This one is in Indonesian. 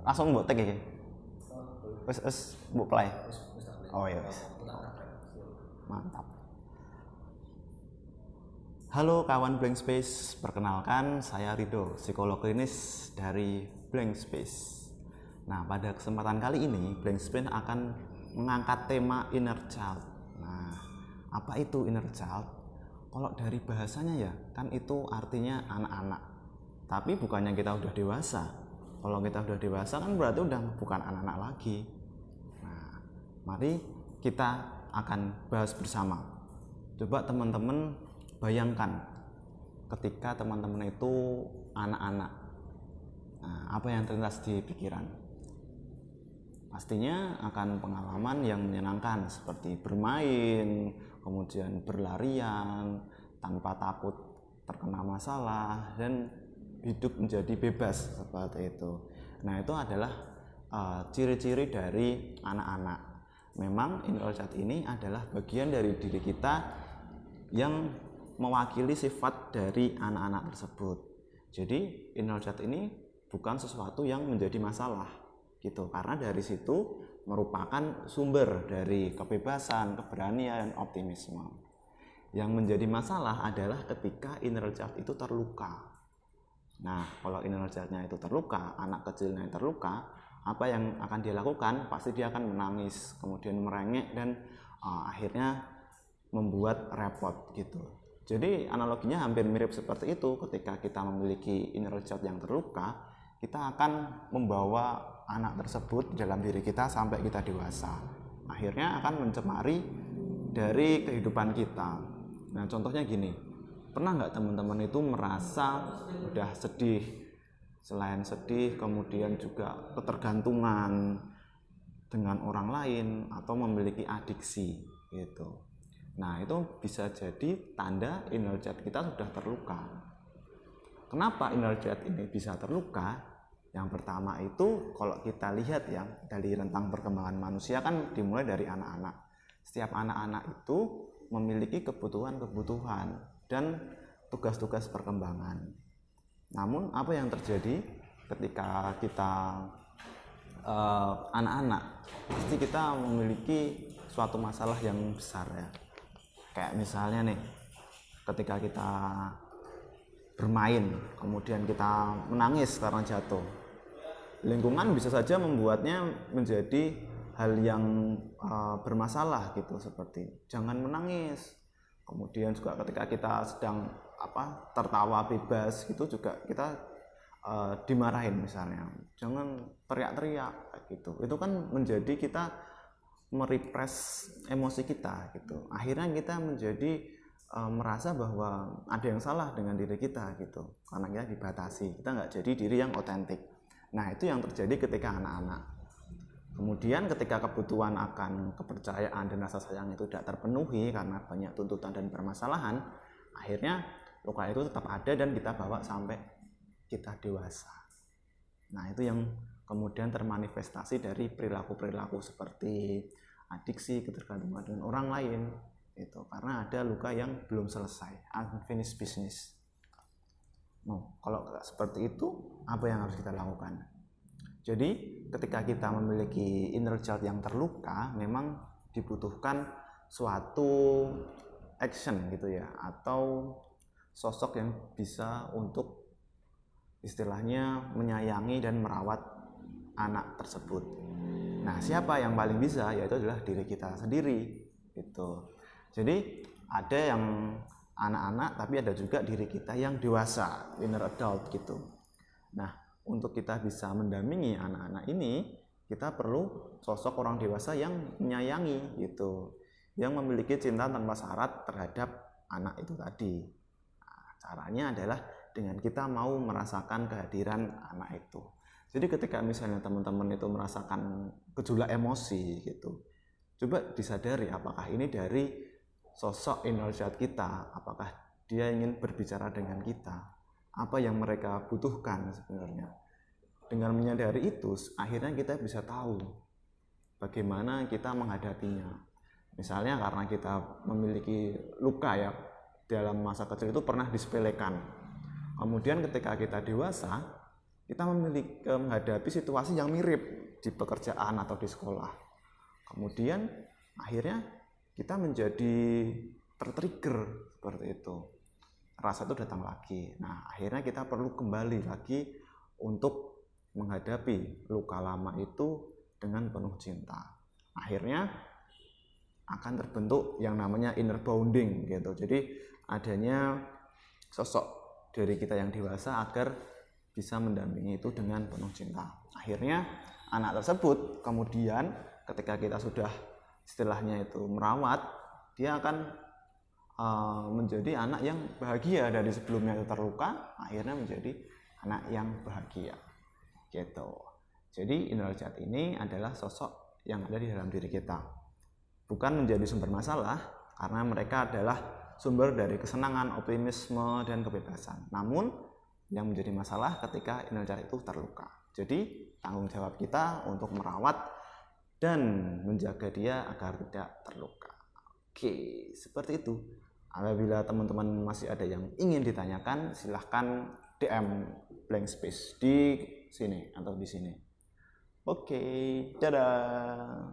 Langsung mbok tag iki. Wis mbok play. Oh iya wis. Mantap. Halo kawan Blank Space, perkenalkan saya Rido, psikolog klinis dari Blank Space. Nah, pada kesempatan kali ini Blank Space akan mengangkat tema inner child. Nah, apa itu inner child? Kalau dari bahasanya ya, kan itu artinya anak-anak. Tapi bukannya kita udah dewasa. Kalau kita udah dewasa kan berarti udah bukan anak-anak lagi. Nah, mari kita akan bahas bersama. Coba teman-teman bayangkan ketika teman-teman itu anak-anak. Nah, apa yang terlintas di pikiran? Pastinya akan pengalaman yang menyenangkan seperti bermain, kemudian berlarian tanpa takut terkena masalah dan hidup menjadi bebas seperti itu. Nah, itu adalah ciri-ciri dari anak-anak. Memang inner child ini adalah bagian dari diri kita yang mewakili sifat dari anak-anak tersebut. Jadi inner child ini bukan sesuatu yang menjadi masalah gitu, karena dari situ merupakan sumber dari kebebasan, keberanian, optimisme. Yang menjadi masalah adalah ketika inner child itu terluka. Nah, kalau inner child-nya itu terluka, anak kecilnya yang terluka, apa yang akan dia lakukan? Pasti dia akan menangis, kemudian merengek dan akhirnya membuat repot gitu. Jadi analoginya hampir mirip seperti itu. Ketika kita memiliki inner child yang terluka, kita akan membawa anak tersebut dalam diri kita sampai kita dewasa. Akhirnya akan mencemari dari kehidupan kita. Nah, contohnya gini, pernah nggak teman-teman itu merasa udah sedih, selain sedih kemudian juga ketergantungan dengan orang lain atau memiliki adiksi gitu. Nah, itu bisa jadi tanda inner child kita sudah terluka. Kenapa inner child ini bisa terluka? Yang pertama itu kalau kita lihat ya, dari rentang perkembangan manusia kan dimulai dari anak-anak. Setiap anak-anak itu memiliki kebutuhan-kebutuhan dan tugas-tugas perkembangan. Namun apa yang terjadi ketika kita anak-anak, pasti kita memiliki suatu masalah yang besar ya. Kayak misalnya nih, ketika kita bermain, kemudian kita menangis karena jatuh. Lingkungan bisa saja membuatnya menjadi hal yang bermasalah gitu, seperti jangan menangis. Kemudian juga ketika kita sedang tertawa bebas gitu juga kita dimarahin misalnya, jangan teriak-teriak gitu. Itu kan menjadi kita merepress emosi kita gitu. Akhirnya kita menjadi merasa bahwa ada yang salah dengan diri kita gitu, karena kita dibatasi, kita nggak jadi diri yang otentik. Nah, itu yang terjadi ketika anak-anak. Kemudian ketika kebutuhan akan kepercayaan dan rasa sayang itu tidak terpenuhi karena banyak tuntutan dan permasalahan, akhirnya luka itu tetap ada dan kita bawa sampai kita dewasa. Nah, itu yang kemudian termanifestasi dari perilaku-perilaku seperti adiksi, ketergantungan dengan orang lain itu, karena ada luka yang belum selesai, unfinished business. Nah, kalau seperti itu, apa yang harus kita lakukan? Jadi ketika kita memiliki inner child yang terluka, memang dibutuhkan suatu action gitu ya, atau sosok yang bisa untuk istilahnya menyayangi dan merawat anak tersebut. Nah, siapa yang paling bisa? Yaitu adalah diri kita sendiri gitu. Jadi ada yang anak-anak, tapi ada juga diri kita yang dewasa, inner adult gitu. Nah, untuk kita bisa mendampingi anak-anak ini, kita perlu sosok orang dewasa yang menyayangi gitu, yang memiliki cinta tanpa syarat terhadap anak itu tadi. Nah, caranya adalah dengan kita mau merasakan kehadiran anak itu. Jadi ketika misalnya teman-teman itu merasakan gejolak emosi gitu, coba disadari apakah ini dari sosok inner child kita, apakah dia ingin berbicara dengan kita, apa yang mereka butuhkan sebenarnya. Dengan menyadari itu, akhirnya kita bisa tahu bagaimana kita menghadapinya. Misalnya karena kita memiliki luka ya, dalam masa kecil itu pernah disepelekan. Kemudian ketika kita dewasa, kita memiliki menghadapi situasi yang mirip di pekerjaan atau di sekolah. Kemudian akhirnya kita menjadi tertrigger seperti itu. Rasa itu datang lagi. Nah, akhirnya kita perlu kembali lagi untuk menghadapi luka lama itu dengan penuh cinta. Akhirnya akan terbentuk yang namanya inner bonding gitu. Jadi adanya sosok dari kita yang dewasa agar bisa mendampingi itu dengan penuh cinta. Akhirnya anak tersebut kemudian ketika kita sudah istilahnya itu merawat, dia akan menjadi anak yang bahagia. Dari sebelumnya itu terluka, akhirnya menjadi anak yang bahagia gitu. Jadi Indra Jati ini adalah sosok yang ada di dalam diri kita, bukan menjadi sumber masalah, karena mereka adalah sumber dari kesenangan, optimisme, dan kebebasan. Namun yang menjadi masalah ketika Indra Jati itu terluka. Jadi tanggung jawab kita untuk merawat dan menjaga dia agar tidak terluka. Oke, seperti itu. Apabila teman-teman masih ada yang ingin ditanyakan, silahkan DM blank space di sini atau di sini. Oke, dadah.